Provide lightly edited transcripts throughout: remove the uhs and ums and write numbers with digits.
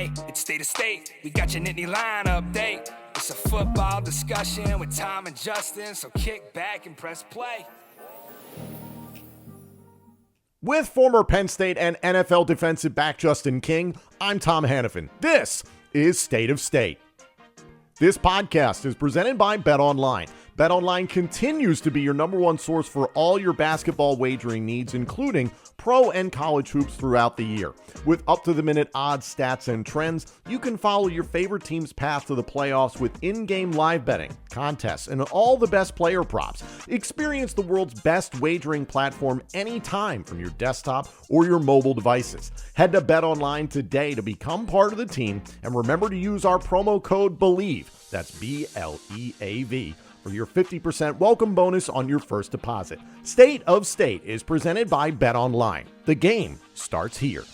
Hey, it's State of State. We got your Nittany Line update. It's a football discussion with Tom and Justin, so kick back and press play. With former Penn State and NFL defensive back Justin King, I'm Tom Hannafin. This is State of State. This podcast is presented by BetOnline. BetOnline continues to be your number one source for all your basketball wagering needs, including pro and college hoops throughout the year. With up-to-the-minute odds, stats, and trends, you can follow your favorite team's path to the playoffs with in-game live betting, contests, and all the best player props. Experience the world's best wagering platform anytime from your desktop or your mobile devices. Head to BetOnline today to become part of the team, and remember to use our promo code BELIEVE, that's BLEAV, for your 50% welcome bonus on your first deposit. State of State is presented by BetOnline. The game starts here.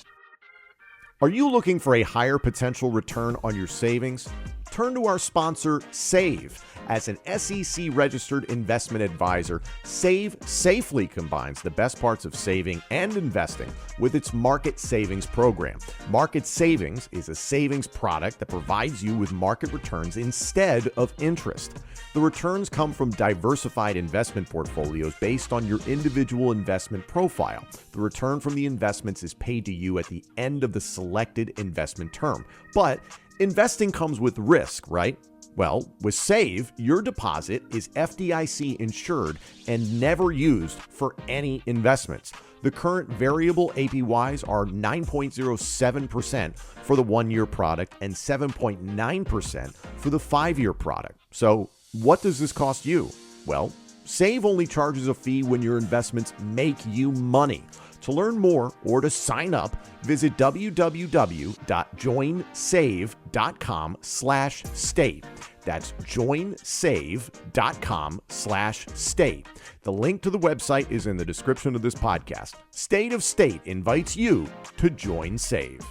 Are you looking for a higher potential return on your savings? Turn to our sponsor, Save. As an SEC-registered investment advisor, Save safely combines the best parts of saving and investing with its Market Savings program. Market Savings is a savings product that provides you with market returns instead of interest. The returns come from diversified investment portfolios based on your individual investment profile. The return from the investments is paid to you at the end of the selected investment term. But investing comes with risk, right? Well, with Save, your deposit is FDIC insured and never used for any investments. The current variable APYs are 9.07% for the one-year product and 7.9% for the five-year product. So what does this cost you? Well, Save only charges a fee when your investments make you money. To learn more or to sign up, visit www.joinsave.com/state. That's joinsave.com/state. The link to the website is in the description of this podcast. State of State invites you to join Save.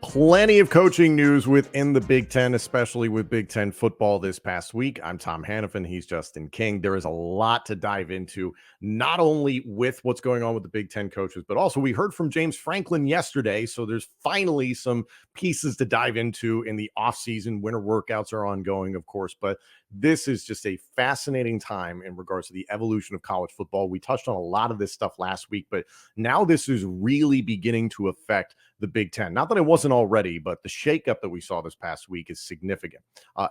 Plenty of coaching news within the Big Ten, especially with Big Ten football this past week. I'm Tom Hannafin. He's Justin King. There is a lot to dive into, not only with what's going on with the Big Ten coaches, but also we heard from James Franklin yesterday. So there's finally some pieces to dive into in the offseason. Winter workouts are ongoing, of course, but this is just a fascinating time in regards to the evolution of college football. We touched on a lot of this stuff last week, but now this is really beginning to affect the Big Ten. Not that it wasn't already, but the shakeup that we saw this past week is significant.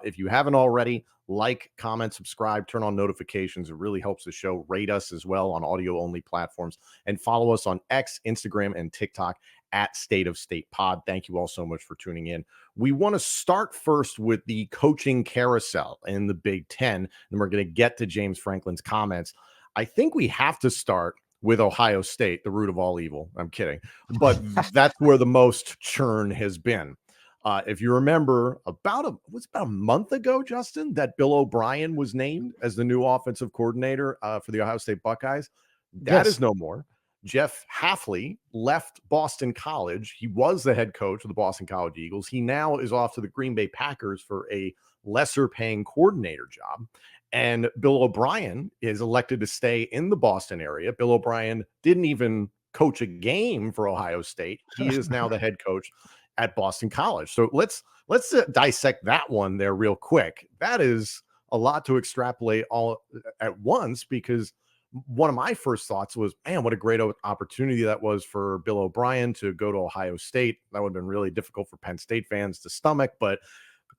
If you haven't already, like, comment, subscribe, turn on notifications. It really helps the show. Rate us as well on audio-only platforms, and follow us on X, Instagram, and TikTok at State of State Pod. Thank you all so much for tuning in. We want to start first with the coaching carousel in the Big Ten, and we're going to get to James Franklin's comments. I think we have to start with Ohio State, the root of all evil. I'm kidding. But that's where the most churn has been. If you remember, about a month ago, Justin, that Bill O'Brien was named as the new offensive coordinator for the Ohio State Buckeyes. That is no more. Jeff Hafley left Boston College. He was the head coach of the Boston College Eagles. He now is off to the Green Bay Packers for a lesser paying coordinator job. And Bill O'Brien is elected to stay in the Boston area. Bill O'Brien didn't even coach a game for Ohio State. He is now the head coach at Boston College. So let's dissect that one there real quick. That is a lot to extrapolate all at once, because one of my first thoughts was, man, what a great opportunity that was for Bill O'Brien to go to Ohio State. That would have been really difficult for Penn State fans to stomach, but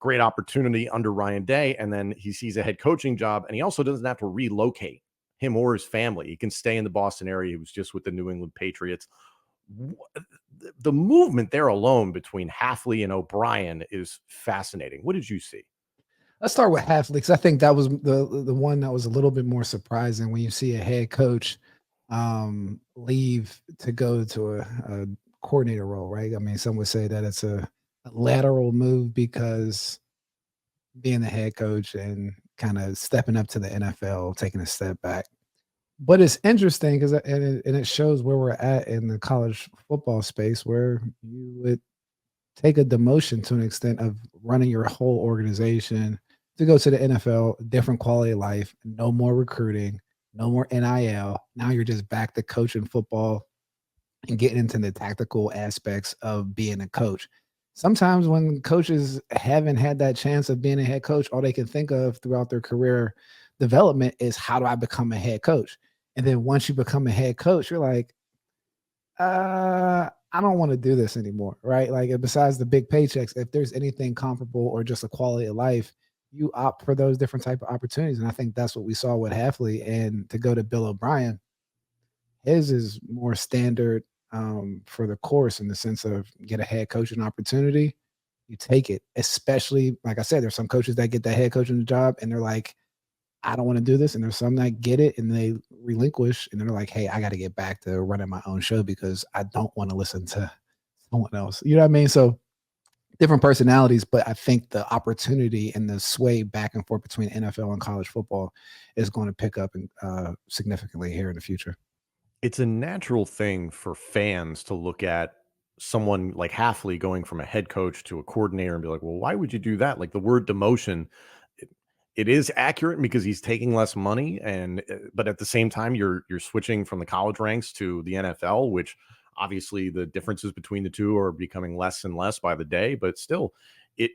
great opportunity under Ryan Day. And then he sees a head coaching job, and he also doesn't have to relocate, him or his family. He can stay in the Boston area. He was just with the New England Patriots. The movement there alone between Hafley and O'Brien is fascinating. What did you see? Let's start with Hafley, because I think that was the one that was a little bit more surprising when you see a head coach leave to go to a coordinator role, right? I mean, some would say that it's a lateral move because being the head coach and kind of stepping up to the NFL, taking a step back. But it's interesting because it shows where we're at in the college football space, where you would take a demotion to an extent of running your whole organization to go to the NFL, different quality of life, no more recruiting, no more NIL. Now you're just back to coaching football and getting into the tactical aspects of being a coach. Sometimes when coaches haven't had that chance of being a head coach, all they can think of throughout their career development is how do I become a head coach? And then once you become a head coach, you're like, I don't want to do this anymore, right? Like besides the big paychecks, if there's anything comparable or just a quality of life, you opt for those different type of opportunities. And I think that's what we saw with Halfley. And to go to Bill O'Brien, his is more standard for the course in the sense of get a head coaching opportunity, you take it. Especially, like I said, there's some coaches that get that head coaching job and they're like, I don't want to do this. And there's some that get it and they relinquish and they're like, hey, I got to get back to running my own show because I don't want to listen to someone else. You know what I mean? So different personalities, but I think the opportunity and the sway back and forth between NFL and college football is going to pick up significantly here in the future. It's a natural thing for fans to look at someone like Halfley going from a head coach to a coordinator and be like, well, why would you do that? Like the word demotion, it, it is accurate because he's taking less money, and but at the same time, you're switching from the college ranks to the NFL, which obviously the differences between the two are becoming less and less by the day. But still, it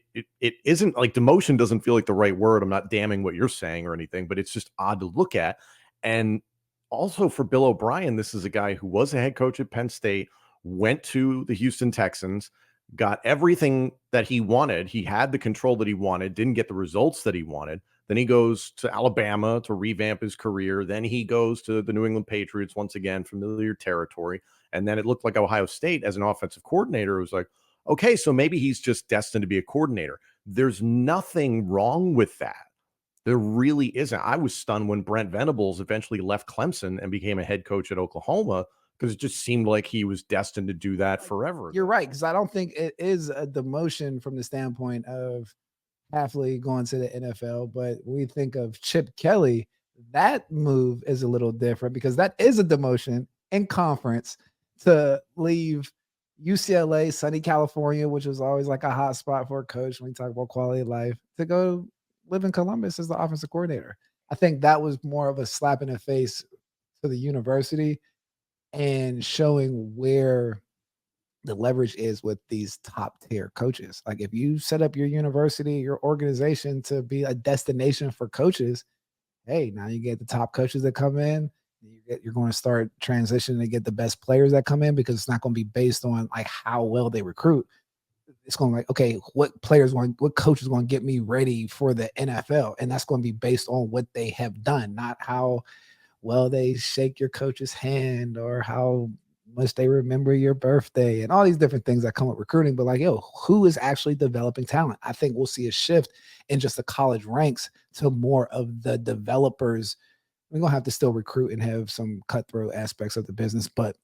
isn't like demotion doesn't feel like the right word. I'm not damning what you're saying or anything, but it's just odd to look at. And also for Bill O'Brien, this is a guy who was a head coach at Penn State, went to the Houston Texans, got everything that he wanted. He had the control that he wanted, didn't get the results that he wanted. Then he goes to Alabama to revamp his career. Then he goes to the New England Patriots, once again, familiar territory. And then it looked like Ohio State as an offensive coordinator. It was like, okay, so maybe he's just destined to be a coordinator. There's nothing wrong with that. There really isn't. I was stunned when Brent Venables eventually left Clemson and became a head coach at Oklahoma because it just seemed like he was destined to do that forever. You're right, because I don't think it is a demotion from the standpoint of Halfley going to the NFL, but we think of Chip Kelly, that move is a little different because that is a demotion in conference to leave UCLA, sunny California, which was always like a hot spot for a coach when we talk about quality of life, to go live in Columbus as the offensive coordinator. I think that was more of a slap in the face to the university and showing where the leverage is with these top tier coaches. Like if you set up your university, your organization to be a destination for coaches, hey, now you get the top coaches that come in. You're going to start transitioning to get the best players that come in because it's not going to be based on like how well they recruit. It's going to be like, okay, what coach is going to get me ready for the NFL? And that's going to be based on what they have done, not how well they shake your coach's hand or how much they remember your birthday and all these different things that come with recruiting. But like, yo, who is actually developing talent? I think we'll see a shift in just the college ranks to more of the developers. We're going to have to still recruit and have some cutthroat aspects of the business, but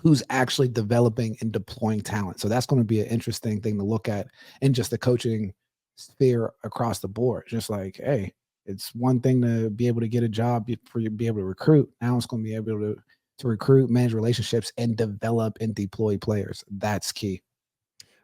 who's actually developing and deploying talent. So that's going to be an interesting thing to look at in just the coaching sphere across the board. Just like, hey, it's one thing to be able to get a job for you to be able to recruit. Now it's going to be able to recruit, manage relationships, and develop and deploy players. That's key.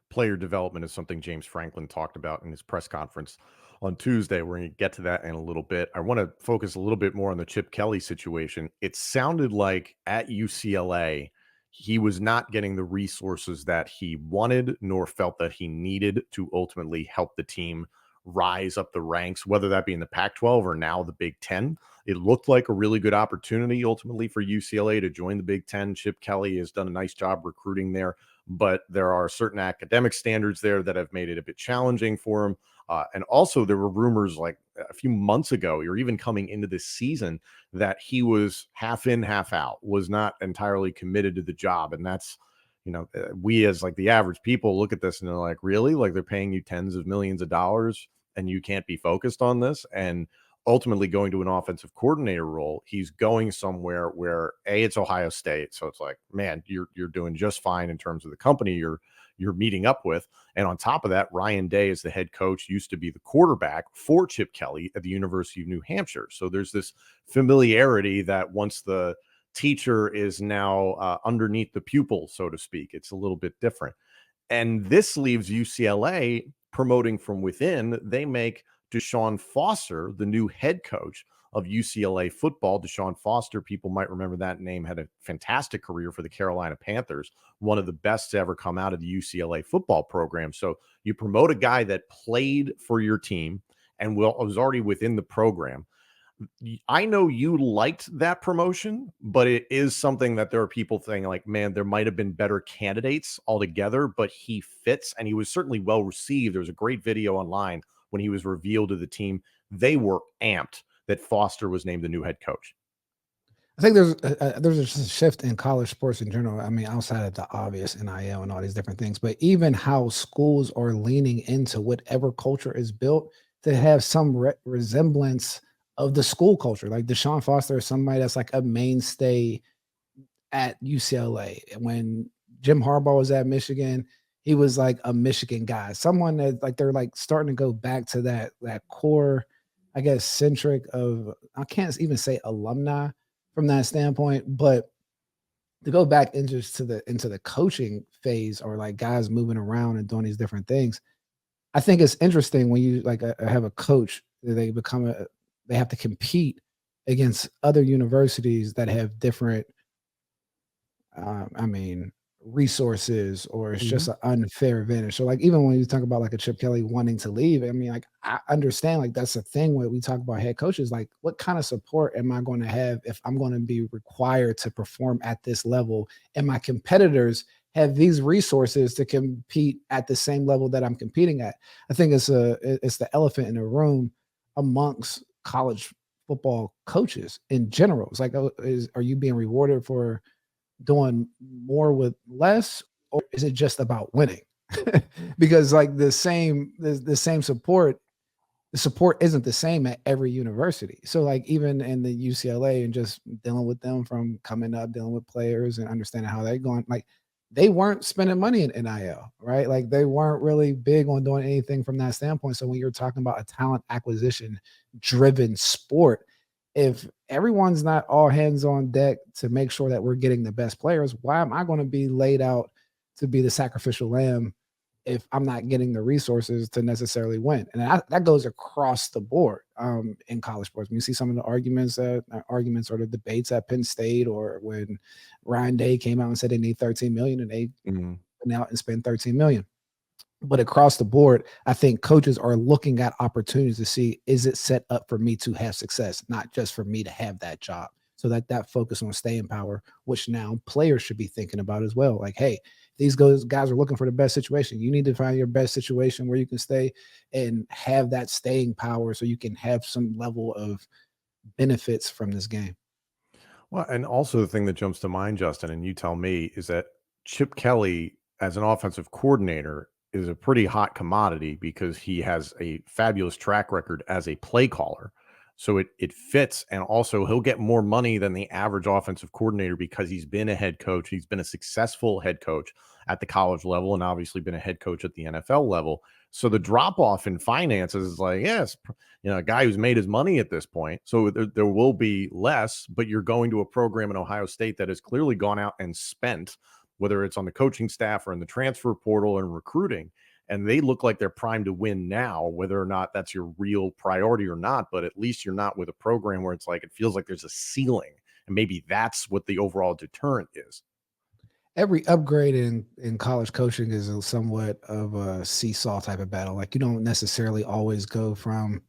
Player development is something James Franklin talked about in his press conference on Tuesday. We're going to get to that in a little bit. I want to focus a little bit more on the Chip Kelly situation. It sounded like at UCLA, he was not getting the resources that he wanted, nor felt that he needed to ultimately help the team rise up the ranks, whether that be in the Pac-12 or now the Big Ten. It looked like a really good opportunity ultimately for UCLA to join the Big Ten. Chip Kelly has done a nice job recruiting there, but there are certain academic standards there that have made it a bit challenging for him. And also there were rumors like a few months ago, or even coming into this season, that he was half in, half out, was not entirely committed to the job. And that's, we as like the average people look at this and they're like, really? Like they're paying you tens of millions of dollars and you can't be focused on this? And ultimately going to an offensive coordinator role, he's going somewhere where it's Ohio State. So it's like, man, you're doing just fine in terms of the company you're meeting up with. And on top of that, Ryan Day is the head coach, used to be the quarterback for Chip Kelly at the University of New Hampshire. So there's this familiarity that once the teacher is now underneath the pupil, so to speak, it's a little bit different. And this leaves UCLA promoting from within. They make Deshaun Foster the new head coach. of UCLA football. Deshaun Foster, people might remember that name, had a fantastic career for the Carolina Panthers, one of the best to ever come out of the UCLA football program. So you promote a guy that played for your team and was already within the program. I know you liked that promotion, but it is something that there are people saying like, man, there might have been better candidates altogether, but he fits and he was certainly well received. There was a great video online when he was revealed to the team. They were amped that Foster was named the new head coach. I think there's a shift in college sports in general. I mean, outside of the obvious NIL and all these different things, but even how schools are leaning into whatever culture is built to have some resemblance of the school culture. Like Deshaun Foster is somebody that's like a mainstay at UCLA. When Jim Harbaugh was at Michigan, he was like a Michigan guy. Someone that like they're like starting to go back to that core, I guess, centric of I can't even say alumni from that standpoint, but to go back into the coaching phase or like guys moving around and doing these different things, I think it's interesting when you like have a coach they they have to compete against other universities that have different I mean, resources or it's just an unfair advantage. So, like, even when you talk about like a Chip Kelly wanting to leave, I mean, like, I understand like that's a thing when we talk about head coaches, like, what kind of support am I going to have if I'm going to be required to perform at this level and my competitors have these resources to compete at the same level that I'm competing at? I think it's the elephant in the room amongst college football coaches in general. It's like, oh, are you being rewarded for doing more with less, or is it just about winning? Because like the same support, the support isn't the same at every university. So like even in the UCLA and just dealing with them from coming up, dealing with players and understanding how they're going, like they weren't spending money in NIL, right? Like they weren't really big on doing anything from that standpoint. So when you're talking about a talent acquisition driven sport, if everyone's not all hands on deck to make sure that we're getting the best players, why am I going to be laid out to be the sacrificial lamb if I'm not getting the resources to necessarily win? And that goes across the board in college sports. When you see some of the arguments or the debates at Penn State, or when Ryan Day came out and said they need 13 million and they went out and spent 13 million. But across the board, I think coaches are looking at opportunities to see, is it set up for me to have success, not just for me to have that job? So that focus on staying power, which now players should be thinking about as well. Like, hey, these guys are looking for the best situation. You need to find your best situation where you can stay and have that staying power so you can have some level of benefits from this game. Well, and also the thing that jumps to mind, Justin, and you tell me, is that Chip Kelly as an offensive coordinator is a pretty hot commodity because he has a fabulous track record as a play caller. So it fits. And also he'll get more money than the average offensive coordinator because he's been a head coach. He's been a successful head coach at the college level and obviously been a head coach at the NFL level. So the drop off in finances is like, yes, a guy who's made his money at this point. So there will be less, but you're going to a program in Ohio State that has clearly gone out and spent, whether it's on the coaching staff or in the transfer portal and recruiting. And they look like they're primed to win now, whether or not that's your real priority or not. But at least you're not with a program where it's like, it feels like there's a ceiling. And maybe that's what the overall deterrent is. Every upgrade in college coaching is somewhat of a seesaw type of battle. Like you don't necessarily always go from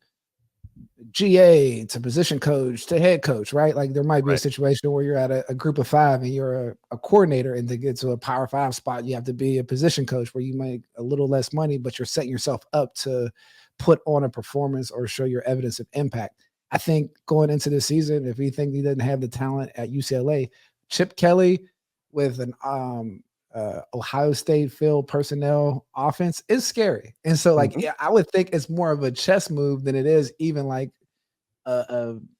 GA to position coach to head coach, right? Like there might be a situation where you're at a group of 5 and you're a coordinator, and to get to a Power 5 spot, you have to be a position coach where you make a little less money, but you're setting yourself up to put on a performance or show your evidence of impact. I think going into the season, if we think he doesn't have the talent at UCLA, Chip Kelly with an Ohio State field personnel offense is scary. And so like, yeah, I would think it's more of a chess move than it is even like bending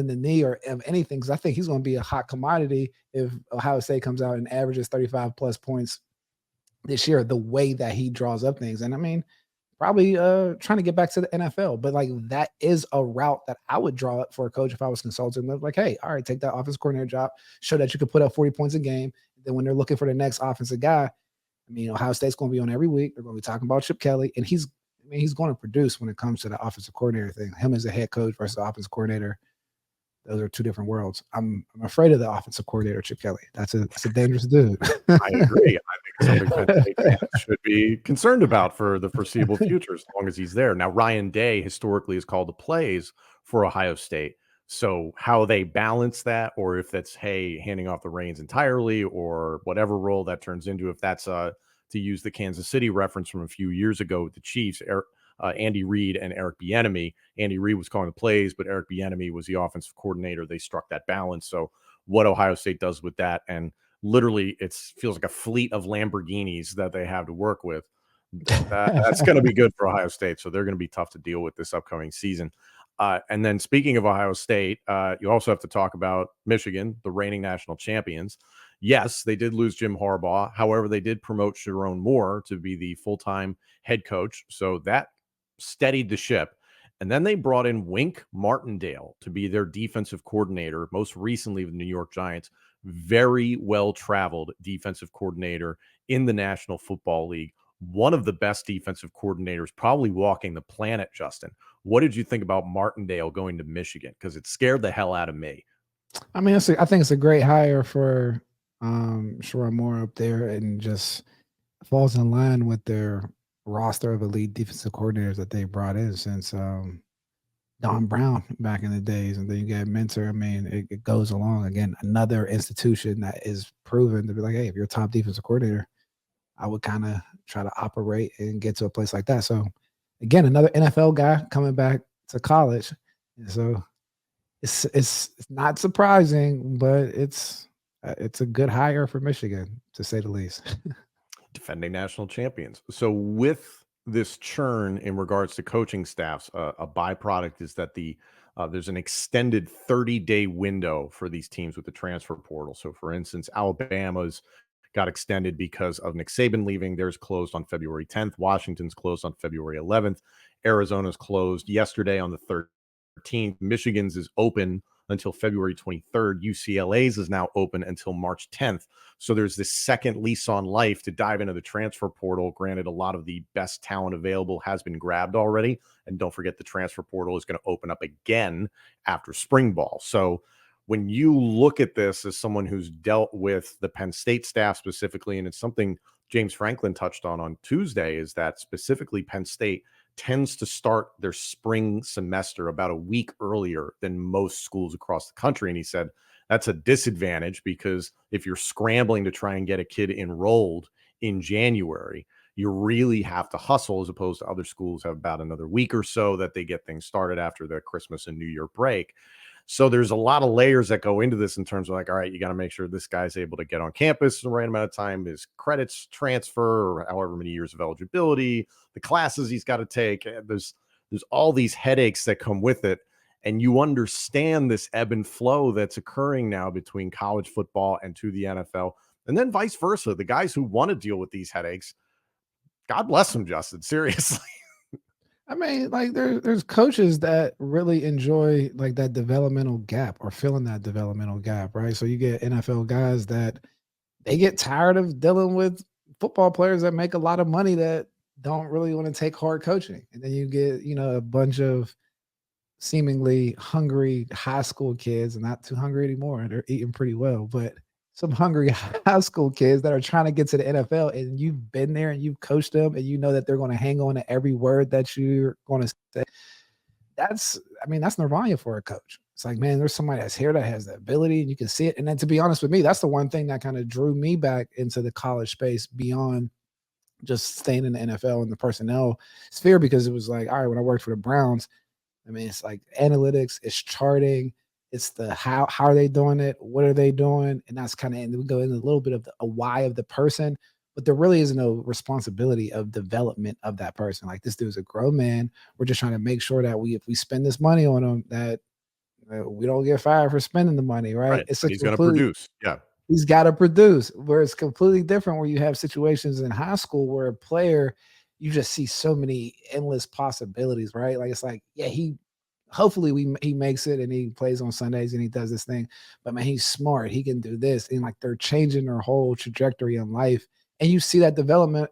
the knee or of anything. Cause I think he's going to be a hot commodity if Ohio State comes out and averages 35 plus points this year, the way that he draws up things. And I mean, probably trying to get back to the NFL, but like that is a route that I would draw up for a coach if I was consulting with. Like, hey, all right, take that offensive coordinator job, show that you can put up 40 points a game. Then when they're looking for the next offensive guy, I mean, Ohio State's going to be on every week. They're going to be talking about Chip Kelly, and he's I mean, he's going to produce when it comes to the offensive coordinator thing. Him as a head coach versus the offensive coordinator, those are two different worlds. I'm afraid of the offensive coordinator, Chip Kelly. That's a dangerous dude. I agree. I think it's something Penn State fans should be concerned about for the foreseeable future, as long as he's there. Now, Ryan Day historically has called the plays for Ohio State. So how they balance that, or if that's, hey, handing off the reins entirely, or whatever role that turns into, if that's to use the Kansas City reference from a few years ago with the Chiefs, Andy Reid and Eric Bieniemy. Andy Reid was calling the plays, but Eric Bieniemy was the offensive coordinator. They struck that balance. So what Ohio State does with that, and literally it feels like a fleet of Lamborghinis that they have to work with. That's going to be good for Ohio State. So they're going to be tough to deal with this upcoming season. And then speaking of Ohio State, you also have to talk about Michigan, the reigning national champions. Yes, they did lose Jim Harbaugh. However, they did promote Sharon Moore to be the full-time head coach. So that steadied the ship. And then they brought in Wink Martindale to be their defensive coordinator, most recently with the New York Giants. Very well-traveled defensive coordinator in the National Football League. One of the best defensive coordinators probably walking the planet, Justin. What did you think about Martindale going to Michigan? Because it scared the hell out of me. I mean, I think it's a great hire for Sharon Moore up there, and just falls in line with their roster of elite defensive coordinators that they brought in since Don Brown back in the days. And then you get Mentor. I mean, it goes along. Again, another institution that is proven to be like, hey, if you're a top defensive coordinator, I would kind of try to operate and get to a place like that. So again, another NFL guy coming back to college. And so it's not surprising, but it's a good hire for Michigan, to say the least. Defending national champions. So with this churn in regards to coaching staffs, a byproduct is that there's an extended 30-day window for these teams with the transfer portal. So for instance, Alabama's got extended because of Nick Saban leaving. Theirs closed on February 10th. Washington's closed on February 11th. Arizona's closed yesterday on the 13th. Michigan's is open until February 23rd. UCLA's is now open until March 10th. So there's this second lease on life to dive into the transfer portal. Granted, a lot of the best talent available has been grabbed already. And don't forget, the transfer portal is going to open up again after spring ball. So when you look at this as someone who's dealt with the Penn State staff specifically, and it's something James Franklin touched on Tuesday, is that specifically Penn State tends to start their spring semester about a week earlier than most schools across the country. And he said that's a disadvantage, because if you're scrambling to try and get a kid enrolled in January, you really have to hustle, as opposed to other schools have about another week or so that they get things started after the Christmas and New Year break. So there's a lot of layers that go into this in terms of like, all right, you got to make sure this guy's able to get on campus in the right amount of time, his credits transfer, or however many years of eligibility, the classes he's got to take. There's all these headaches that come with it. And you understand this ebb and flow that's occurring now between college football and to the NFL, and then vice versa. The guys who want to deal with these headaches, God bless them, Justin. Seriously. I mean, like there's coaches that really enjoy like that developmental gap, or filling that developmental gap, right? So you get NFL guys that they get tired of dealing with football players that make a lot of money that don't really want to take hard coaching. And then you get, a bunch of seemingly hungry high school kids, and not too hungry anymore. They're eating pretty well, but some hungry high school kids that are trying to get to the NFL, and you've been there and you've coached them, and you know that they're going to hang on to every word that you're going to say. That's nirvana for a coach. It's like, man, there's somebody that's here that has the ability, and you can see it. And then, to be honest with me, that's the one thing that kind of drew me back into the college space beyond just staying in the NFL and the personnel sphere, because it was like, all right, when I worked for the Browns, I mean, it's like analytics, it's charting, it's the how are they doing it, what are they doing, and that's kind of, and we go into a little bit of a why of the person, but there really is no responsibility of development of that person. Like, this dude's a grown man. We're just trying to make sure that if we spend this money on him, that we don't get fired for spending the money, right? It's he's going to produce. Yeah. He's got to produce, where it's completely different, where you have situations in high school where a player, you just see so many endless possibilities, right? Like, it's like, yeah, hopefully he makes it and he plays on Sundays and he does this thing, but man, he's smart. He can do this. And like, they're changing their whole trajectory in life. And you see that developmental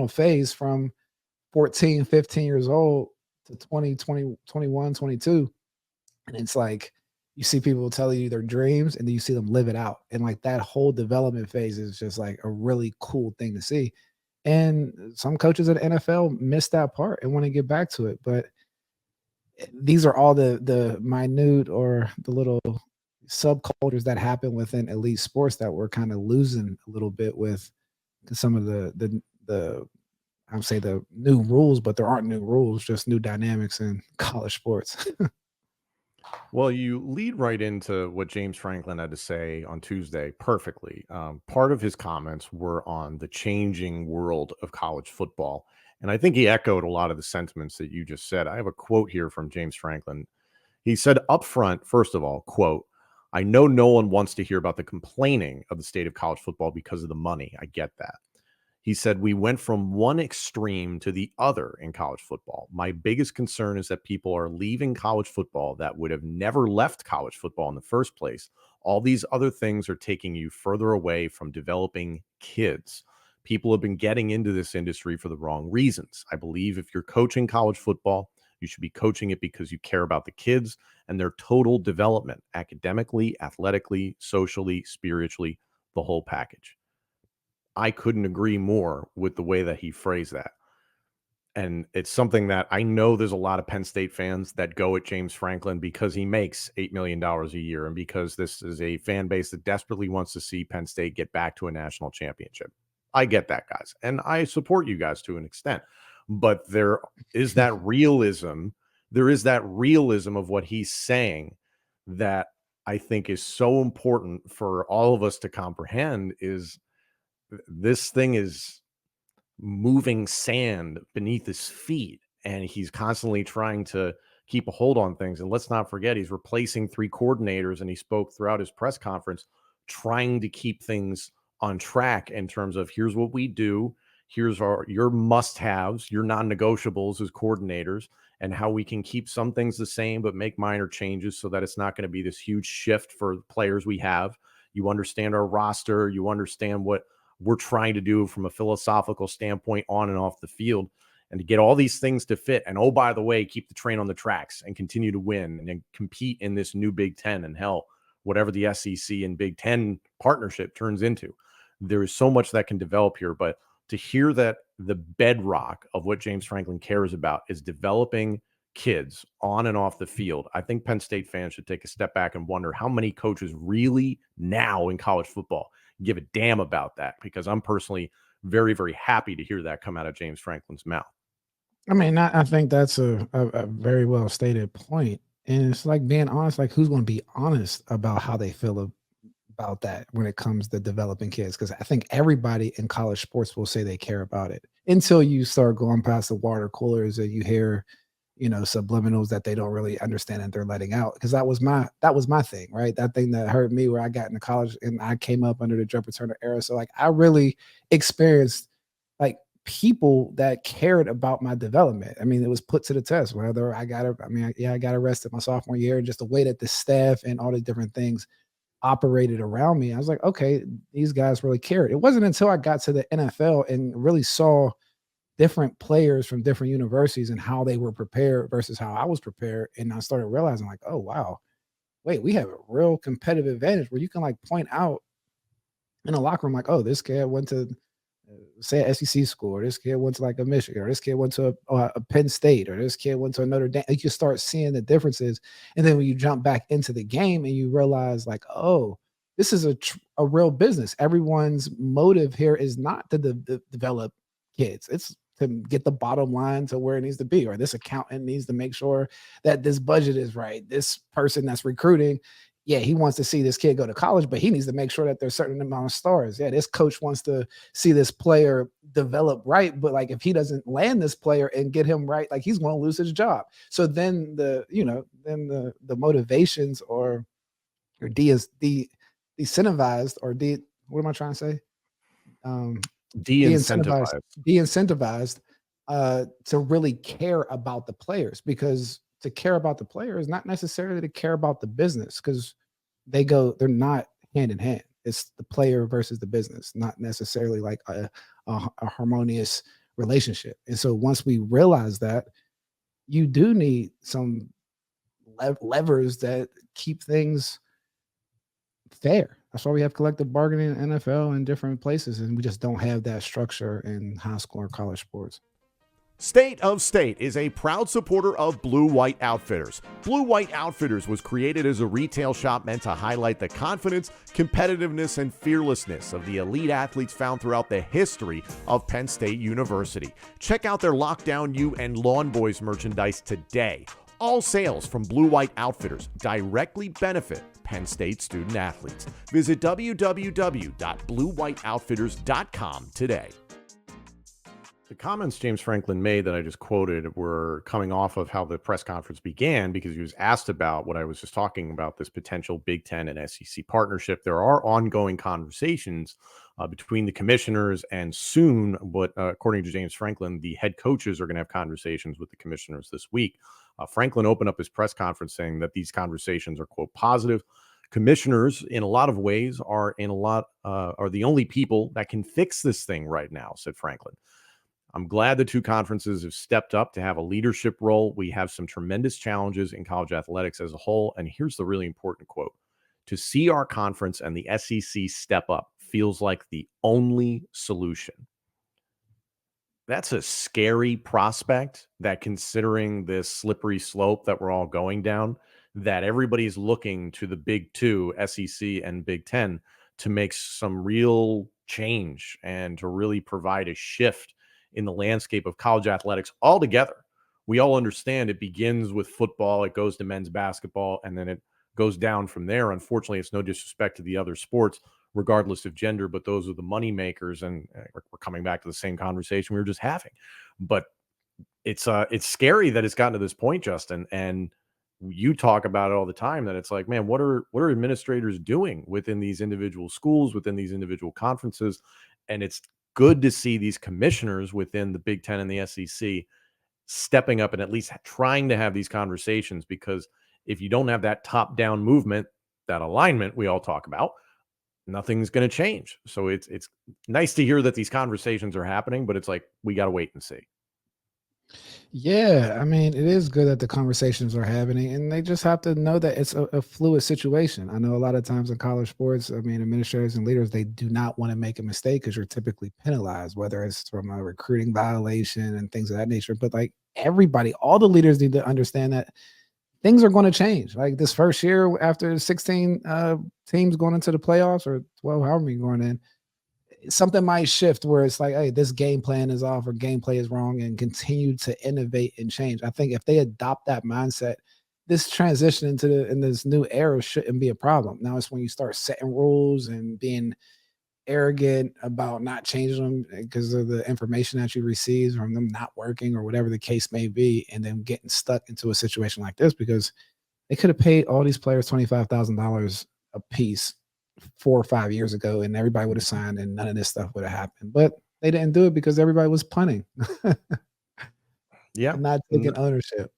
phase from 14, 15 years old to 20, 20, 21, 22. And it's like you see people tell you their dreams and then you see them live it out. And like that whole development phase is just like a really cool thing to see. And some coaches at NFL miss that part and want to get back to it. But these are all the minute or the little subcultures that happen within elite sports that we're kind of losing a little bit with some of the I would say the new rules, but there aren't new rules, just new dynamics in college sports. Well, you lead right into what James Franklin had to say on Tuesday perfectly. Part of his comments were on the changing world of college football. And I think he echoed a lot of the sentiments that you just said. I have a quote here from James Franklin. He said up front, first of all, quote, I know no one wants to hear about the complaining of the state of college football because of the money. I get that. He said, we went from one extreme to the other in college football. My biggest concern is that people are leaving college football that would have never left college football in the first place. All these other things are taking you further away from developing kids. People have been getting into this industry for the wrong reasons. I believe if you're coaching college football, you should be coaching it because you care about the kids and their total development, academically, athletically, socially, spiritually, the whole package. I couldn't agree more with the way that he phrased that. And it's something that I know there's a lot of Penn State fans that go at James Franklin because he makes $8 million a year and because this is a fan base that desperately wants to see Penn State get back to a national championship. I get that, guys. And I support you guys to an extent. But there is that realism. There is that realism of what he's saying that I think is so important for all of us to comprehend is this thing is moving sand beneath his feet and he's constantly trying to keep a hold on things. And let's not forget, he's replacing 3 coordinators and he spoke throughout his press conference trying to keep things on track in terms of here's what we do, here's your must-haves, your non-negotiables as coordinators, and how we can keep some things the same but make minor changes so that it's not going to be this huge shift for the players we have. You understand our roster, you understand what we're trying to do from a philosophical standpoint on and off the field, and to get all these things to fit. And oh, by the way, keep the train on the tracks and continue to win and then compete in this new Big Ten and hell, whatever the SEC and Big Ten partnership turns into. There is so much that can develop here, but to hear that the bedrock of what James Franklin cares about is developing kids on and off the field, I think Penn State fans should take a step back and wonder how many coaches really now in college football give a damn about that, because I'm personally very, very happy to hear that come out of James Franklin's mouth. I mean, I think that's a very well stated point. And it's like being honest, like who's going to be honest about how they feel about that when it comes to developing kids? Because I think everybody in college sports will say they care about it until you start going past the water coolers and you hear, subliminals that they don't really understand and they're letting out. Because that was my thing, right? That thing that hurt me where I got into college and I came up under the Joe Paterno era. So like I really experienced like people that cared about my development. I mean, it was put to the test. Whether I got arrested my sophomore year, and just the way that the staff and all the different things operated around me. I was like, okay, these guys really cared. It wasn't until I got to the NFL and really saw different players from different universities and how they were prepared versus how I was prepared. And I started realizing like, oh, wow, wait, we have a real competitive advantage where you can like point out in a locker room, like, oh, this kid went to say an SEC school, or this kid went to like a Michigan, or this kid went to a Penn State, or this kid went to a Notre Dame. Like you start seeing the differences. And then when you jump back into the game and you realize like, oh, this is a real business. Everyone's motive here is not to develop kids. It's to get the bottom line to where it needs to be, or this accountant needs to make sure that this budget is right. This person that's recruiting, yeah, he wants to see this kid go to college, but he needs to make sure that there's a certain amount of stars. Yeah, this coach wants to see this player develop right, but like if he doesn't land this player and get him right, like he's going to lose his job. So then the motivations or de-incentivized or what am I trying to say? De-incentivized to really care about the players, because to care about the player is not necessarily to care about the business, because they're not hand in hand. It's the player versus the business, not necessarily like a harmonious relationship. And so once we realize that, you do need some levers that keep things fair. That's why we have collective bargaining in NFL and different places, and we just don't have that structure in high school or college sports. State of State is a proud supporter of Blue White Outfitters. Blue White Outfitters was created as a retail shop meant to highlight the confidence, competitiveness, and fearlessness of the elite athletes found throughout the history of Penn State University. Check out their Lockdown U and Lawn Boys merchandise today. All sales from Blue White Outfitters directly benefit Penn State student athletes. Visit www.bluewhiteoutfitters.com today. The comments James Franklin made that I just quoted were coming off of how the press conference began, because he was asked about what I was just talking about, this potential Big Ten and SEC partnership. There are ongoing conversations between the commissioners, and soon, but according to James Franklin, the head coaches are going to have conversations with the commissioners this week. Franklin opened up his press conference saying that these conversations are, quote, positive. Commissioners, in a lot of ways, are the only people that can fix this thing right now, said Franklin. I'm glad the two conferences have stepped up to have a leadership role. We have some tremendous challenges in college athletics as a whole. And here's the really important quote: to see our conference and the SEC step up feels like the only solution. That's a scary prospect, that considering this slippery slope that we're all going down, that everybody's looking to the big two, SEC and Big Ten, to make some real change and to really provide a shift in the landscape of college athletics altogether. We all understand it begins with football, it goes to men's basketball, and then it goes down from there. Unfortunately, it's no disrespect to the other sports, regardless of gender, but those are the money makers, and we're coming back to the same conversation we were just having. But it's scary that it's gotten to this point, Justin, and you talk about it all the time, that it's like, man, what are administrators doing within these individual schools, within these individual conferences? And it's good to see these commissioners within the Big Ten and the SEC stepping up and at least trying to have these conversations, because if you don't have that top-down movement, that alignment we all talk about, nothing's going to change. So it's nice to hear that these conversations are happening, but it's like, we got to wait and see. Yeah, I mean, it is good that the conversations are happening, and they just have to know that it's a fluid situation. I know a lot of times in college sports, I mean, administrators and leaders, they do not want to make a mistake because you're typically penalized, whether it's from a recruiting violation and things of that nature. But like everybody, all the leaders need to understand that things are going to change. Like this first year after 16 teams going into the playoffs, or 12, however many going in, something might shift where it's like, hey, this game plan is off or gameplay is wrong, and continue to innovate and change. I think if they adopt that mindset, this transition in this new era shouldn't be a problem. Now it's when you start setting rules and being arrogant about not changing them because of the information that you receive from them not working or whatever the case may be, and then getting stuck into a situation like this, because they could have paid all these players $25,000 a piece 4 or 5 years ago, and everybody would have signed, and none of this stuff would have happened. But they didn't do it because everybody was punting. Yeah. And not taking ownership.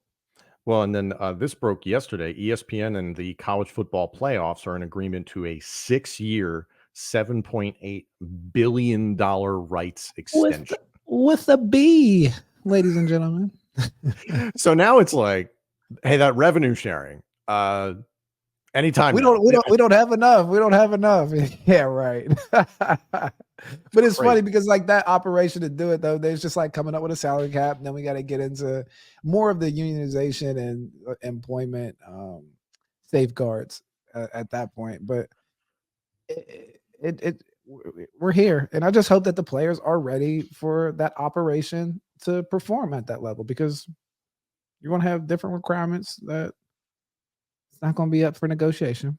Well, and then this broke yesterday. ESPN and the college football playoffs are in agreement to a 6-year, $7.8 billion rights extension. With a B, ladies and gentlemen. So now it's like, hey, that revenue sharing, anytime we don't have enough. We don't have enough. Yeah, right. But it's funny because like that operation to do it though, there's just like coming up with a salary cap, and then we got to get into more of the unionization and employment safeguards at that point. But we're here, and I just hope that the players are ready for that operation to perform at that level, because you're going to have different requirements that it's not going to be up for negotiation.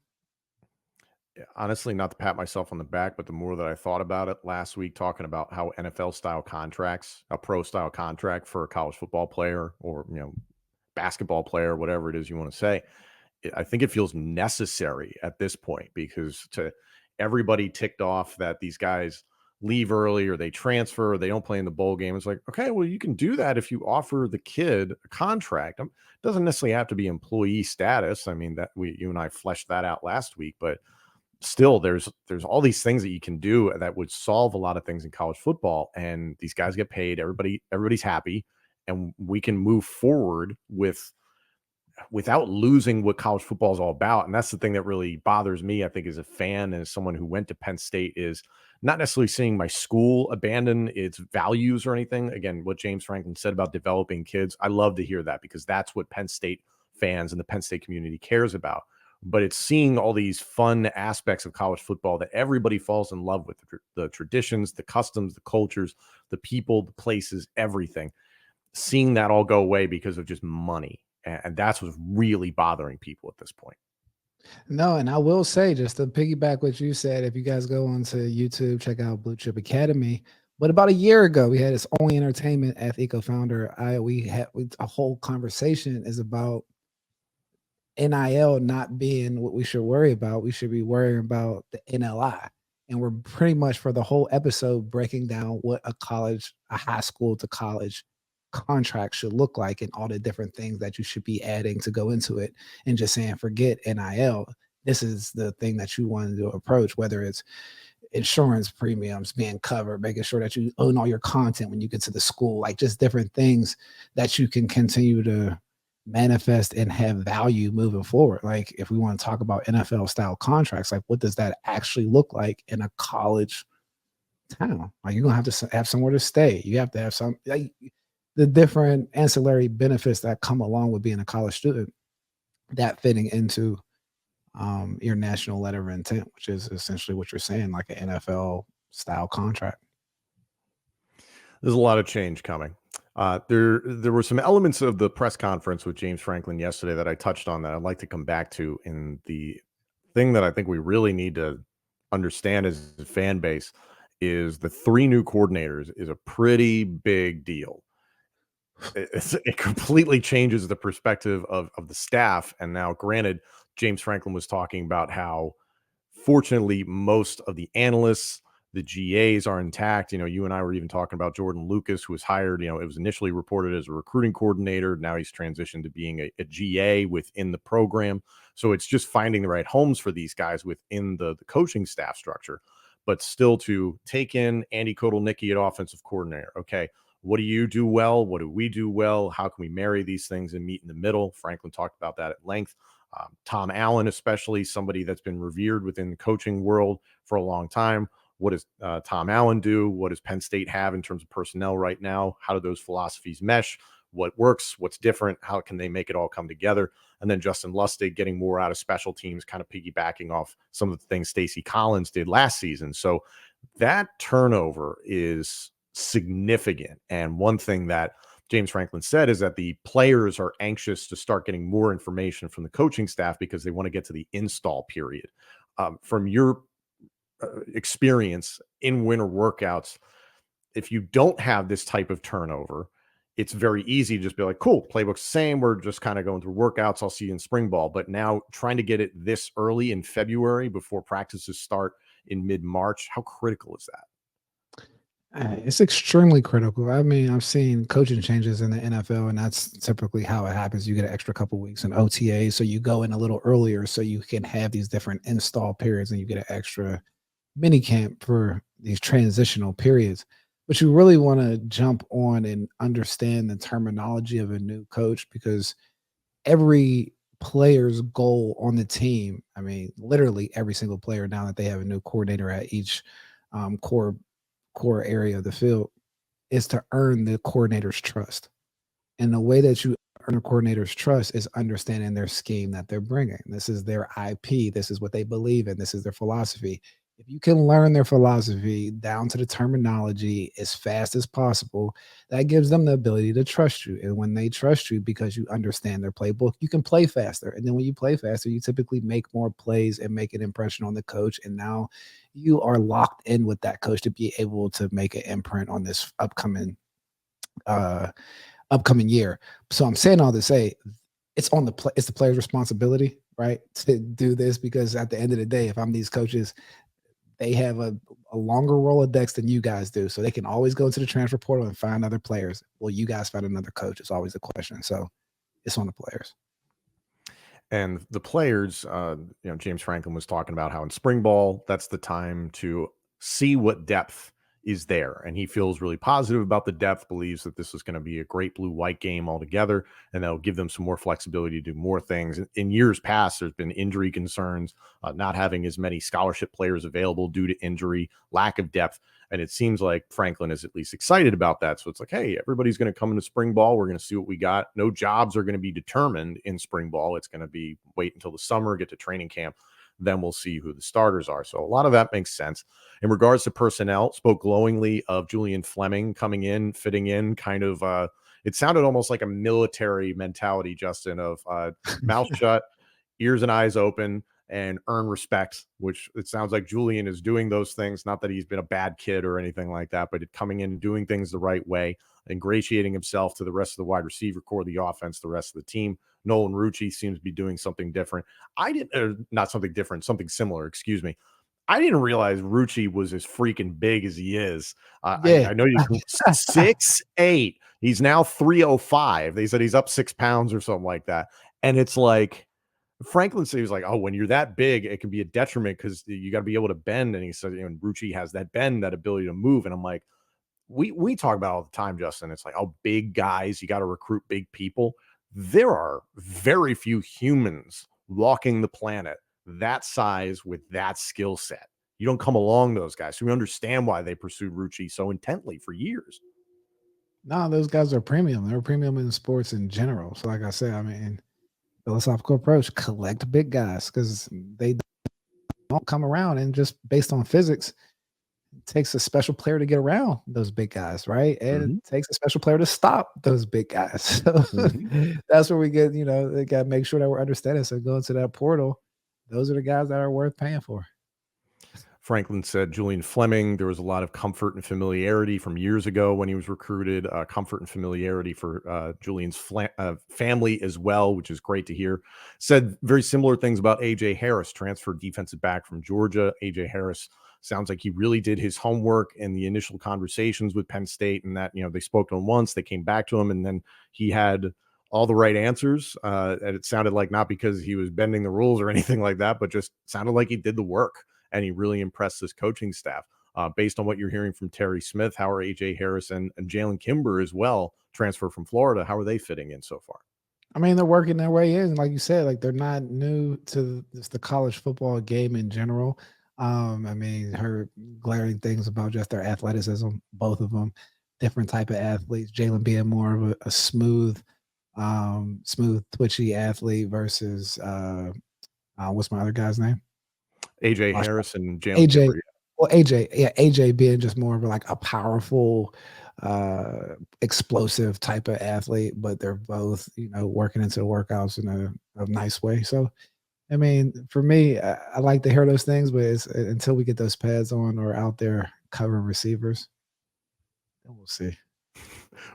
Honestly, not to pat myself on the back, but the more that I thought about it last week, talking about how NFL style contracts, a pro style contract for a college football player, or basketball player, whatever it is you want to say, I think it feels necessary at this point, because to everybody ticked off that these guys leave early or they transfer or they don't play in the bowl game. It's like, okay, well, you can do that if you offer the kid a contract. It doesn't necessarily have to be employee status. I mean, that you and I fleshed that out last week, but still there's all these things that you can do that would solve a lot of things in college football, and these guys get paid, everybody's happy, and we can move forward without losing what college football is all about. And that's the thing that really bothers me, I think, as a fan and as someone who went to Penn State, is not necessarily seeing my school abandon its values or anything. Again, what James Franklin said about developing kids, I love to hear that, because that's what Penn State fans and the Penn State community cares about. But it's seeing all these fun aspects of college football that everybody falls in love with, the traditions, the customs, the cultures, the people, the places, everything. Seeing that all go away because of just money. And that's what's really bothering people at this point. No, and I will say, just to piggyback what you said, if you guys go onto YouTube, check out Blue Chip Academy. But about a year ago, we had this Only Entertainment Athlete co-founder. We had a whole conversation is about NIL not being what we should worry about. We should be worrying about the NLI. And we're pretty much for the whole episode breaking down what a high school to college contract should look like, and all the different things that you should be adding to go into it, and just saying, forget NIL. This is the thing that you want to approach, whether it's insurance premiums being covered, making sure that you own all your content when you get to the school, like just different things that you can continue to manifest and have value moving forward. Like if we want to talk about NFL style contracts, like what does that actually look like in a college town? Like you're gonna have to have somewhere to stay. You have to have some, like, the different ancillary benefits that come along with being a college student, that fitting into your national letter of intent, which is essentially what you're saying, like an NFL style contract. There's a lot of change coming. There were some elements of the press conference with James Franklin yesterday that I touched on that I'd like to come back to. And the thing that I think we really need to understand as a fan base is the 3 new coordinators is a pretty big deal. It completely changes the perspective of the staff. And now, granted, James Franklin was talking about how fortunately most of the analysts, the GAs are intact. You and I were even talking about Jordan Lucas, who was hired. It was initially reported as a recruiting coordinator. Now he's transitioned to being a GA within the program. So it's just finding the right homes for these guys within the coaching staff structure. But still, to take in Andy Kotelnicki at offensive coordinator. Okay, what do you do well? What do we do well? How can we marry these things and meet in the middle? Franklin talked about that at length. Tom Allen, especially somebody that's been revered within the coaching world for a long time. What does Tom Allen do? What does Penn State have in terms of personnel right now? How do those philosophies mesh? What works? What's different? How can they make it all come together? And then Justin Lustig getting more out of special teams, kind of piggybacking off some of the things Stacey Collins did last season. So that turnover is significant. And one thing that James Franklin said is that the players are anxious to start getting more information from the coaching staff because they want to get to the install period. From your experience in winter workouts, if you don't have this type of turnover, it's very easy to just be like, cool, playbook's the same. We're just kind of going through workouts. I'll see you in spring ball. But now trying to get it this early in February before practices start in mid-March, how critical is that? It's extremely critical. I mean, I've seen coaching changes in the NFL, and that's typically how it happens. You get an extra couple weeks in OTA, so you go in a little earlier so you can have these different install periods, and you get an extra mini camp for these transitional periods. But you really want to jump on and understand the terminology of a new coach, because every player's goal on the team, I mean, literally every single player, now that they have a new coordinator at each core area of the field, is to earn the coordinator's trust. And the way that you earn a coordinator's trust is understanding their scheme that they're bringing. This is their IP. This is what they believe in. This is their philosophy. If you can learn their philosophy down to the terminology as fast as possible, that gives them the ability to trust you. And when they trust you because you understand their playbook, you can play faster. And then when you play faster, you typically make more plays and make an impression on the coach. And now you are locked in with that coach to be able to make an imprint on this upcoming year. So I'm saying all to say it's the player's responsibility, right, to do this, because at the end of the day, if I'm these coaches, they have a longer Rolodex than you guys do. So they can always go into the transfer portal and find other players. Well, you guys find another coach. It's always a question. So it's on the players. And the players, James Franklin was talking about how in spring ball, that's the time to see what depth is there. And he feels really positive about the depth, believes that this is going to be a great blue-white game altogether, and that'll give them some more flexibility to do more things. In years past, there's been injury concerns, not having as many scholarship players available due to injury, lack of depth. And it seems like Franklin is at least excited about that. So it's like, hey, everybody's going to come into spring ball. We're going to see what we got. No jobs are going to be determined in spring ball. It's going to be wait until the summer, get to training camp. Then we'll see who the starters are. So a lot of that makes sense. In regards to personnel, spoke glowingly of Julian Fleming coming in, fitting in, kind of it sounded almost like a military mentality, Justin, of mouth shut, ears and eyes open, and earn respect, which it sounds like Julian is doing those things. Not that he's been a bad kid or anything like that, but coming in and doing things the right way, ingratiating himself to the rest of the wide receiver core, the offense, the rest of the team. Nolan Rucci seems to be doing something different. Not something different, something similar, excuse me. I didn't realize Rucci was as freaking big as he is. Yeah. I know he's 6'8". He's now 305. They said he's up 6 pounds or something like that. And it's like, Franklin said he was like, oh, when you're that big, it can be a detriment because you got to be able to bend. And he said, Rucci has that bend, that ability to move. And I'm like, we talk about all the time, Justin. It's like, oh, big guys, you got to recruit big people. There are very few humans walking the planet that size with that skill set. You don't come along those guys. So we understand why they pursued Rucci so intently for years. No, those guys are premium. They're premium in sports in general. So like I said, I mean, philosophical approach, collect big guys because they don't come around, and just based on physics, it takes a special player to get around those big guys, right? And it takes a special player to stop those big guys. So that's where we get, they got to make sure that we're understanding. So go into that portal. Those are the guys that are worth paying for. Franklin said Julian Fleming, there was a lot of comfort and familiarity from years ago when he was recruited, comfort and familiarity for Julian's family as well, which is great to hear. Said very similar things about A.J. Harris, transferred defensive back from Georgia. A.J. Harris sounds like he really did his homework in the initial conversations with Penn State, and that, they spoke to him once, they came back to him, and then he had all the right answers. And it sounded like not because he was bending the rules or anything like that, but just sounded like he did the work. And he really impressed this coaching staff. Based on what you're hearing from Terry Smith, how are A.J. Harris and Jalen Kimber as well, transfer from Florida, how are they fitting in so far? I mean, they're working their way in. Like you said, like they're not new to the college football game in general. I mean, heard glaring things about just their athleticism, both of them, different type of athletes. Jalen being more of a smooth, twitchy athlete versus what's my other guy's name? A.J. Harris and Jalen AJ. Kimber. Well, AJ being just more of like a powerful, explosive type of athlete, but they're both, working into workouts in a nice way. So, I mean, for me, I like to hear those things, but it's until we get those pads on or out there covering receivers, then we'll see.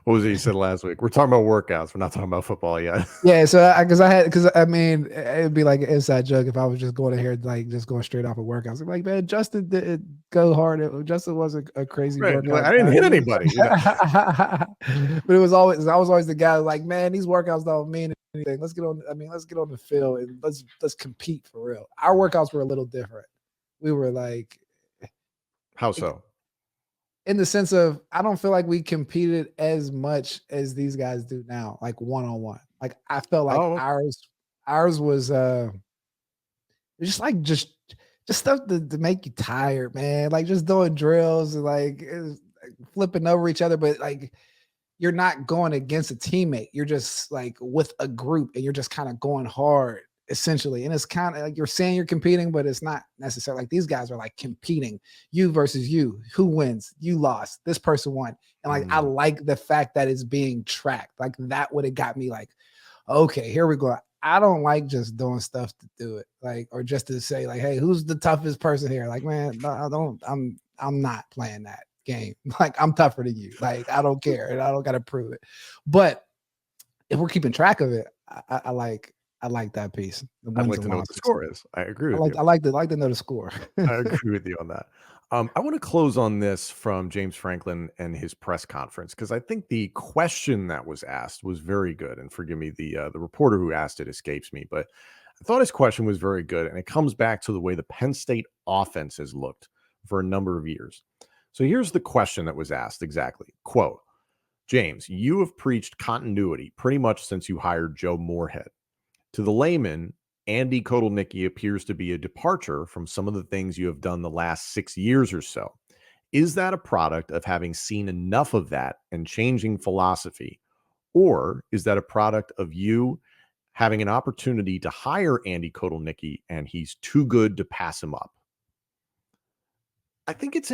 What was it you said last week? We're talking about workouts. We're not talking about football yet. Yeah, so because I mean, it'd be like an inside joke if I was just going ahead like just going straight off of workouts. I'm like, man, Justin didn't go hard. Justin wasn't a crazy Right. workout. I didn't hit anybody. But I was always the guy like, man, these workouts don't mean anything. Let's get on the field and let's compete for real. Our workouts were a little different. We were like, how so? In the sense of, I don't feel like we competed as much as these guys do now, like one-on-one. Like I felt like ours was just stuff to make you tired, man. Like just doing drills and like flipping over each other, but like you're not going against a teammate. You're just like with a group and you're just kind of going hard essentially. And it's kind of like you're saying you're competing, but it's not necessarily. Like these guys are like competing, you versus you. Who wins? You lost. This person won. And like I like the fact that it's being tracked. Like that would have got me like, okay, here we go. I don't like just doing stuff to do it, like, or just to say like, hey, who's the toughest person here? Like, man, no, I'm not playing that game. Like I'm tougher than you. Like I don't care, and I don't got to prove it. But if we're keeping track of it, I like that piece. I'd like to know what the score is. I agree with you. I like to know the score. I agree with you on that. I want to close on this from James Franklin and his press conference, because I think the question that was asked was very good. And forgive me, the reporter who asked it escapes me. But I thought his question was very good, and it comes back to the way the Penn State offense has looked for a number of years. So here's the question that was asked exactly. Quote, James, you have preached continuity pretty much since you hired Joe Moorhead. To the layman, Andy Kotelnicki appears to be a departure from some of the things you have done the last 6 years or so. Is that a product of having seen enough of that and changing philosophy? Or is that a product of you having an opportunity to hire Andy Kotelnicki and he's too good to pass him up? I think it's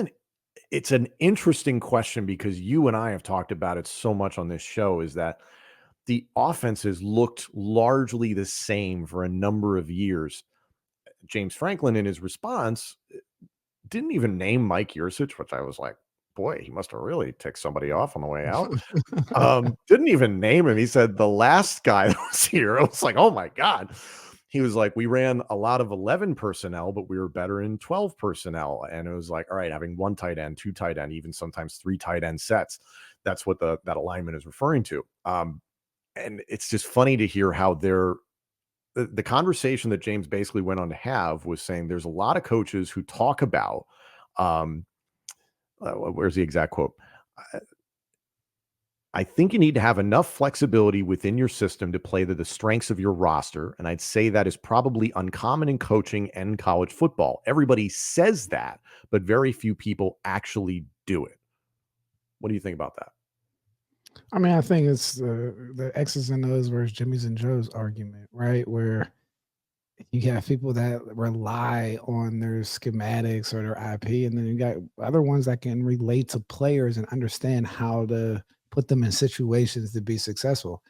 an interesting question because you and I have talked about it so much on this show, is that the offenses looked largely the same for a number of years. James Franklin, in his response, didn't even name Mike Yurcich, which I was like, boy, he must have really ticked somebody off on the way out. Didn't even name him. He said the last guy that was here. I was like, oh my God. He was like, we ran a lot of 11 personnel, but we were better in 12 personnel. And it was like, all right, having one tight end, two tight end, even sometimes three tight end sets. That's what that alignment is referring to. And it's just funny to hear how the conversation that James basically went on to have was saying there's a lot of coaches who talk about, where's the exact quote? I think you need to have enough flexibility within your system to play to the strengths of your roster. And I'd say that is probably uncommon in coaching and college football. Everybody says that, but very few people actually do it. What do you think about that? I mean, I think it's the X's and O's versus Jimmy's and Joe's argument, right? Where you have people that rely on their schematics or their IP, and then you got other ones that can relate to players and understand how to put them in situations to be successful.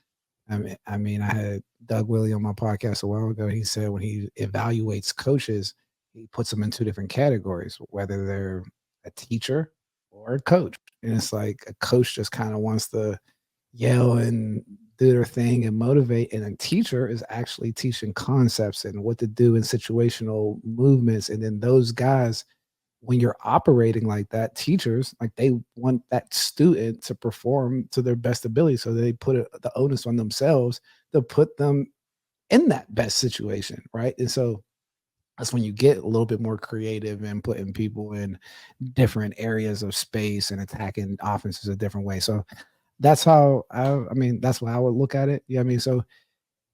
I had Doug Willie on my podcast a while ago. He said when he evaluates coaches, he puts them in two different categories, whether they're a teacher or a coach. And it's like a coach just kind of wants to yell and do their thing and motivate. And a teacher is actually teaching concepts and what to do in situational movements. And then those guys, when you're operating like that, teachers, like they want that student to perform to their best ability. So they put the onus on themselves to put them in that best situation. Right. And so that's when you get a little bit more creative and putting people in different areas of space and attacking offenses a different way. So that's how that's why I would look at it. Yeah. So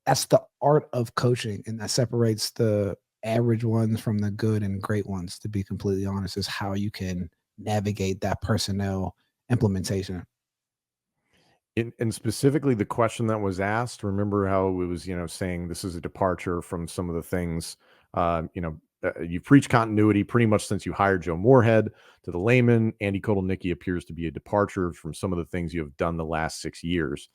that's the art of coaching, and that separates the average ones from the good and great ones, to be completely honest, is how you can navigate that personnel implementation. And specifically the question that was asked, remember how it was, saying this is a departure from some of the things, you've preached continuity pretty much since you hired Joe Moorhead. To the layman, Andy Kotelnicki appears to be a departure from some of the things you have done the last 6 years.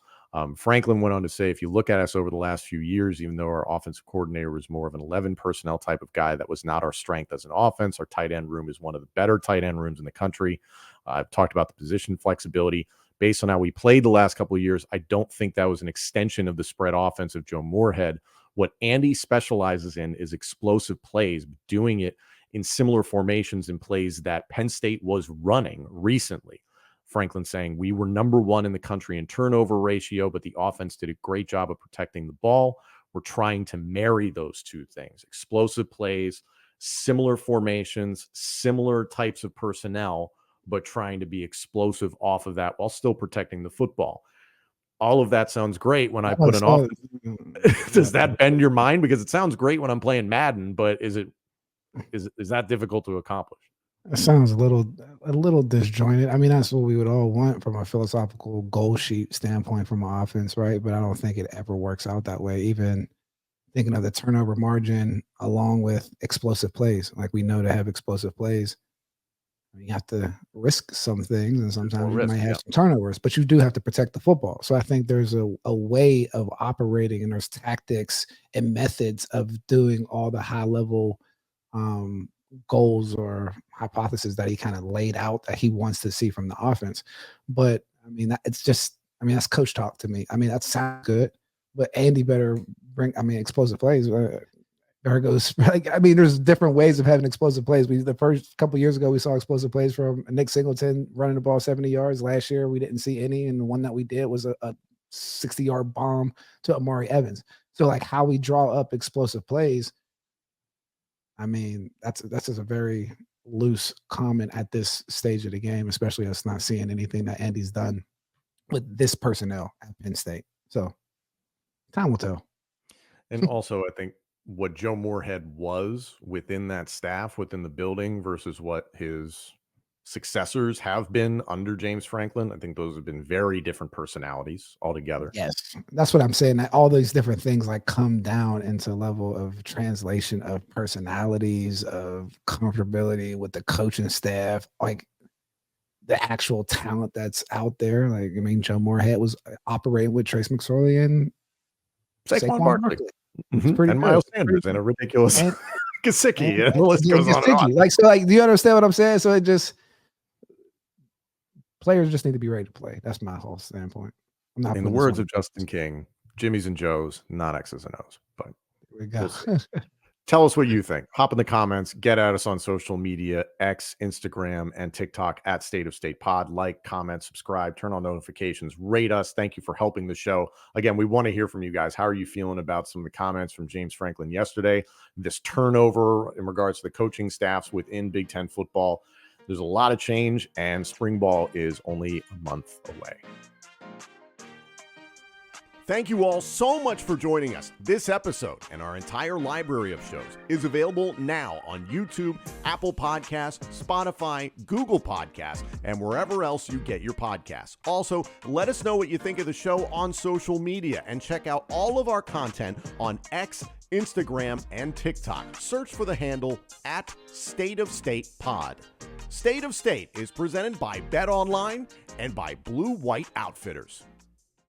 Franklin went on to say, if you look at us over the last few years, even though our offensive coordinator was more of an 11 personnel type of guy, that was not our strength as an offense. Our tight end room is one of the better tight end rooms in the country. I've talked about the position flexibility. Based on how we played the last couple of years, I don't think that was an extension of the spread offense of Joe Moorhead. What Andy specializes in is explosive plays, doing it in similar formations and plays that Penn State was running recently. Franklin saying we were number one in the country in turnover ratio, but the offense did a great job of protecting the ball. We're trying to marry those two things: explosive plays, similar formations, similar types of personnel, but trying to be explosive off of that while still protecting the football. All of that sounds great when I put an offense. Does that bend your mind? Because it sounds great when I'm playing Madden, but is that difficult to accomplish? It sounds a little disjointed. That's what we would all want from a philosophical goal sheet standpoint from an offense, right? But I don't think it ever works out that way. Even thinking of the turnover margin along with explosive plays, like we know to have explosive plays, you have to risk some things, and sometimes you might have some turnovers, but you do have to protect the football. So I think there's a way of operating, and there's tactics and methods of doing all the high level goals or hypotheses that he kind of laid out that he wants to see from the offense. But that's coach talk to me. That sounds good, but Andy better bring, explosive plays. There goes, there's different ways of having explosive plays. The first couple of years ago, we saw explosive plays from Nick Singleton running the ball 70 yards. Last year, we didn't see any, and the one that we did was a 60-yard bomb to Amari Evans. So like how we draw up explosive plays, I mean, that's just a very loose comment at this stage of the game, especially us not seeing anything that Andy's done with this personnel at Penn State. So time will tell. And also, I think what Joe Moorhead was within that staff, within the building, versus what his successors have been under James Franklin, I think those have been very different personalities altogether. Yes, that's what I'm saying. That all these different things like come down into level of translation of personalities, of comfortability with the coaching staff, like the actual talent that's out there. Like, I mean, Joe Moorhead was operating with Trace McSorley and Saquon Barkley. And Miles Sanders and a ridiculous Gesicki. And the list goes on and on. Like, so, like, do you understand what I'm saying? So it just players just need to be ready to play. That's my whole standpoint. I'm not. In the words of Justin King, Jimmy's and Joe's, not X's and O's. But here we go. Tell us what you think. Hop in the comments. Get at us on social media, X, Instagram, and TikTok at State of State Pod. Like, comment, subscribe, turn on notifications, rate us. Thank you for helping the show. Again, we want to hear from you guys. How are you feeling about some of the comments from James Franklin yesterday? This turnover in regards to the coaching staffs within Big Ten football. There's a lot of change, and spring ball is only a month away. Thank you all so much for joining us. This episode and our entire library of shows is available now on YouTube, Apple Podcasts, Spotify, Google Podcasts, and wherever else you get your podcasts. Also, let us know what you think of the show on social media and check out all of our content on X, Instagram, and TikTok. Search for the handle at State of State Pod. State of State is presented by Bet Online and by Blue White Outfitters.